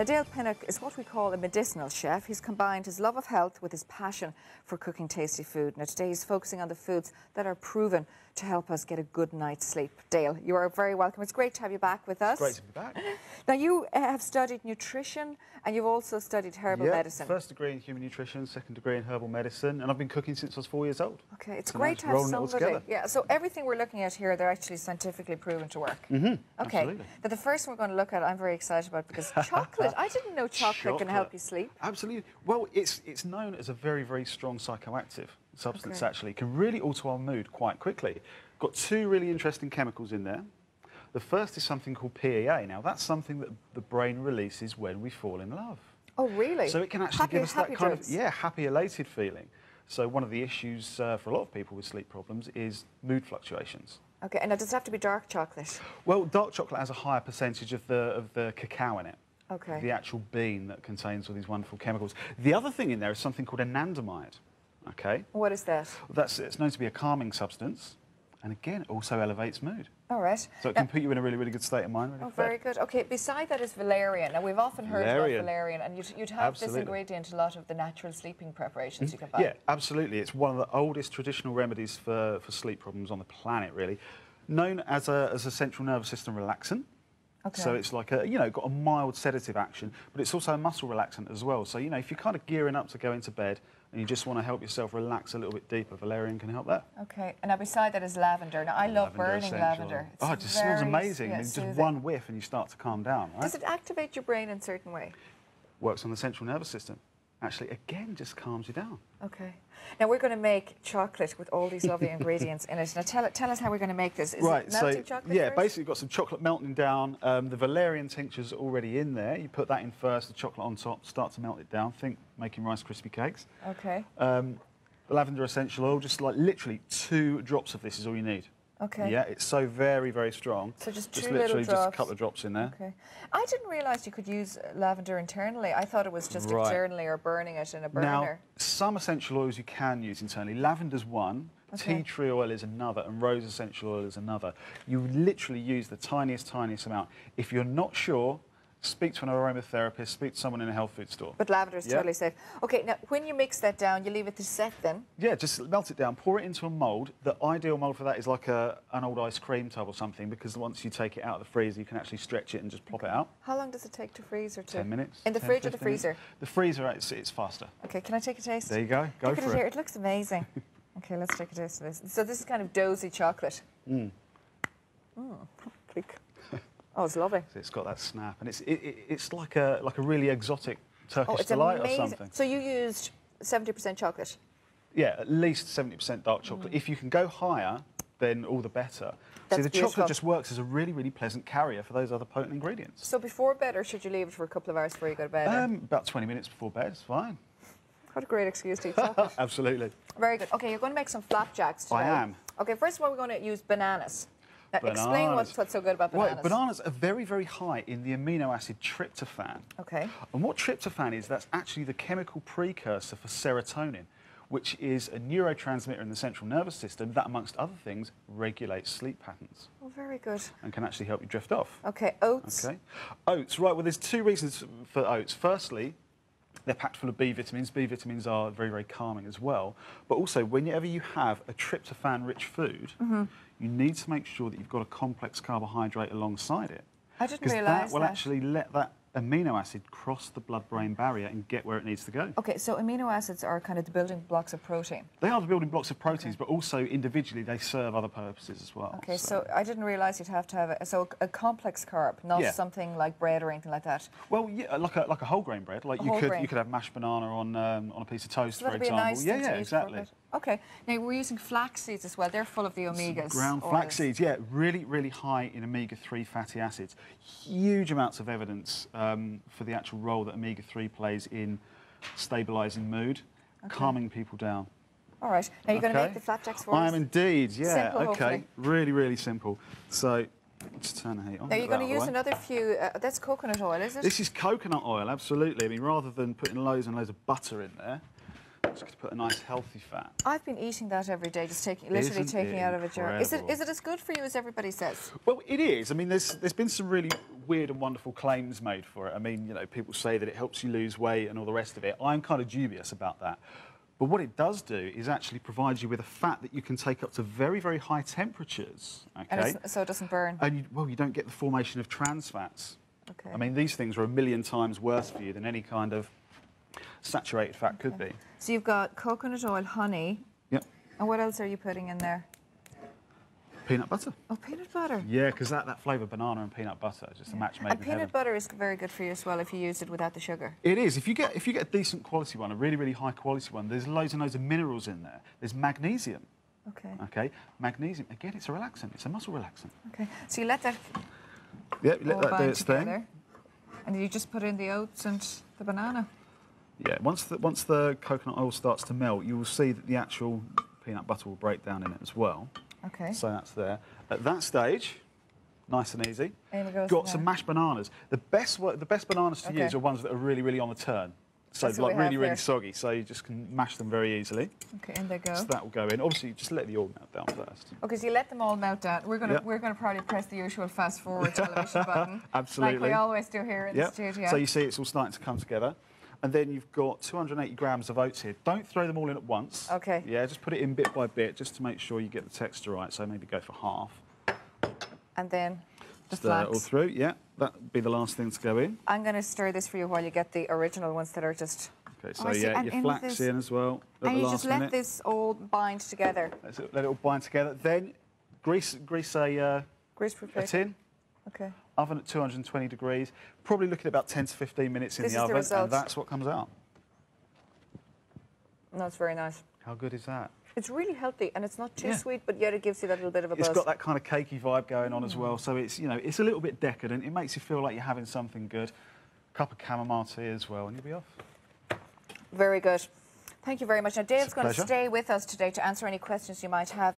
Now, Dale Pinnock is what we call a medicinal chef. He's combined his love of health with his passion for cooking tasty food. Now, today he's focusing on the foods that are proven to help us get a good night's sleep. Dale, you are very welcome. It's great to have you back with us. It's great to be back. Now, you have studied nutrition and you've also studied herbal medicine. First degree in human nutrition, second degree in herbal medicine, and I've been cooking since I was 4 years old. Okay, it's great to have somebody. Yeah, so everything we're looking at here, they're actually scientifically proven to work. Okay, absolutely. But the first one we're going to look at, I'm very excited about because chocolate. I didn't know chocolate can help you sleep. Absolutely. Well, it's known as a very, very strong psychoactive substance. Actually, it can really alter our mood quite quickly. Got two really interesting chemicals in there. The first is something called PEA. Now, that's something that the brain releases when we fall in love. Oh, really? So it can actually give us that kind of, happy, elated feeling. So one of the issues for a lot of people with sleep problems is mood fluctuations. Okay, and now does it have to be dark chocolate? Well, dark chocolate has a higher percentage of the cacao in it. Okay. The actual bean that contains all these wonderful chemicals. The other thing in there is something called anandamide. Okay. What is that? It's known to be a calming substance, and again, it also elevates mood. All right. So it can put you in a really, really good state of mind. Oh, very good. Okay, beside that is valerian. Now, we've often heard about valerian, and you'd have this ingredient in a lot of the natural sleeping preparations you can buy. Yeah, absolutely. It's one of the oldest traditional remedies for sleep problems on the planet, really. Known as a central nervous system relaxant. Okay. So it's like got a mild sedative action, but it's also a muscle relaxant as well. So, if you're kind of gearing up to go into bed and you just want to help yourself relax a little bit deeper, valerian can help that. Okay, and now beside that is lavender. Now, I love burning lavender. It just smells amazing. Just one whiff and you start to calm down, right? Does it activate your brain in a certain way? Works on the central nervous system. Actually, again, just calms you down. Okay. Now, we're going to make chocolate with all these lovely ingredients in it. Now, tell us how we're going to make this. Is it melting chocolate first? Basically, you've got some chocolate melting down. The valerian tincture's already in there. You put that in first, the chocolate on top, start to melt it down. Think making Rice Krispie cakes. Okay. The lavender essential oil, just like literally 2 drops of this is all you need. Okay. Yeah, it's so very, very strong. So just literally just a couple of drops in there. Okay. I didn't realise you could use lavender internally. I thought it was just externally or burning it in a burner. Now, some essential oils you can use internally. Lavender's one, tea tree oil is another, and rose essential oil is another. You literally use the tiniest amount. If you're not sure, speak to an aromatherapist, speak to someone in a health food store. But lavender is totally safe. Okay, now when you mix that down, you leave it to set then? Yeah, just melt it down, pour it into a mould. The ideal mould for that is like an old ice cream tub or something, because once you take it out of the freezer, you can actually stretch it and just pop it out. How long does it take to freeze or 10 minutes. In the fridge or the freezer? The freezer, it's faster. Okay, can I take a taste? There you go, go for it. Here. It looks amazing. Okay, let's take a taste of this. So this is kind of dozy chocolate. Click. Oh, it's lovely. So it's got that snap, and it's like a really exotic Turkish delight or something. So you used 70% chocolate? Yeah, at least 70% dark chocolate. If you can go higher, then all the better. See, the chocolate just works as a really, really pleasant carrier for those other potent ingredients. So before bed, or should you leave it for a couple of hours before you go to bed? About 20 minutes before bed is fine. What a great excuse to eat chocolate. Absolutely. Very good. Okay, you're going to make some flapjacks today. I am. Okay, first of all, we're going to use bananas. Now, explain what's so good about bananas. Right, bananas are very, very high in the amino acid tryptophan. Okay. And what tryptophan is, that's actually the chemical precursor for serotonin, which is a neurotransmitter in the central nervous system that, amongst other things, regulates sleep patterns. Oh, very good. And can actually help you drift off. Okay, oats. Okay. Oats, right, well, there's 2 reasons for oats. Firstly, they're packed full of B vitamins. B vitamins are very, very calming as well. But also, whenever you have a tryptophan-rich food, you need to make sure that you've got a complex carbohydrate alongside it. I didn't realise that. Because that will actually let that amino acid cross the blood-brain barrier and get where it needs to go. Okay, so amino acids are kind of the building blocks of protein. They are the building blocks of proteins, but also individually they serve other purposes as well. Okay, so I didn't realise you'd have to have a complex carb, not something like bread or anything like that. Well, yeah, like a whole grain bread. Like you could have mashed banana on a piece of toast, so for example. Be a nice thing to eat exactly. Okay, now we're using flax seeds as well. They're full of the omegas. Ground flax seeds, yeah, really, really high in omega-3 fatty acids. Huge amounts of evidence for the actual role that omega-3 plays in stabilising mood, calming people down. All right, now you're going to make the flapjacks for us? I am indeed, yeah. Simple, hopefully. Really, really simple. So let's turn the heat on. Now you're going to use another few. That's coconut oil, is it? This is coconut oil, absolutely. I mean, rather than putting loads and loads of butter in there, actually to put a nice healthy fat. I've been eating that every day, just literally taking it out of a jar. Is it as good for you as everybody says? Well, it is. I mean, there's been some really weird and wonderful claims made for it. I mean, you know, people say that it helps you lose weight and all the rest of it. I'm kind of dubious about that. But what it does do is actually provide you with a fat that you can take up to very, very high temperatures. Okay. And so it doesn't burn. And you don't get the formation of trans fats. Okay. I mean, these things are 1,000,000 times worse for you than any kind of saturated fat could be. So you've got coconut oil, honey. Yep. And what else are you putting in there? Peanut butter. Oh, peanut butter. Yeah, because that flavour, banana and peanut butter, is just a match made in And peanut heaven. butter is very good for you as well if you use it without the sugar. It is. If you get a decent quality one, a really, really high quality one, there's loads and loads of minerals in there. There's magnesium. Okay. Okay. Magnesium, again, it's a relaxant. It's a muscle relaxant. Okay. So you let that Yeah, you let all that do bind its together. thing. And you just put in the oats and the banana. Yeah, once the coconut oil starts to melt, you will see that the actual peanut butter will break down in it as well. Okay. So that's there. At that stage, nice and easy. And it goes Got in some there. mashed bananas. The best bananas to Okay. use are ones that are really, really on the turn. So That's what like we have really, really here. soggy. So you just can mash them very easily. Okay, in they go. So that will go in. Obviously, just let the oil melt down first. Okay, so you let them all melt down. We're gonna Yep. probably press the usual fast forward television button. Absolutely. Like we always do here in the Yep. studio. So you see it's all starting to come together. And then you've got 280 grams of oats here. Don't throw them all in at once. Okay. Yeah, just put it in bit by bit just to make sure you get the texture right. So maybe go for half. And then the Stir it all flax. through. Yeah, that would be the last thing to go in. I'm going to stir this for you while you get the original ones that are just... Okay, so I see. yeah, And your in flax this- in as well at And the you last just let minute. this all bind together. Let it all bind together. Then grease a Greaseproof a tin. Okay. Oven at 220 degrees. Probably looking at about 10 to 15 minutes in This the is the oven, result. and that's what comes out. No, it's very nice. How good is that? It's really healthy and it's not too Yeah. sweet, but yet it gives you that little bit of a buzz. It's got that kind of cakey vibe going on as well. So it's, you know, it's a little bit decadent. It makes you feel like you're having something good. A cup of chamomile tea as well, and you'll be off. Very good. Thank you very much. Now, Dave's It's a going to pleasure. stay with us today to answer any questions you might have.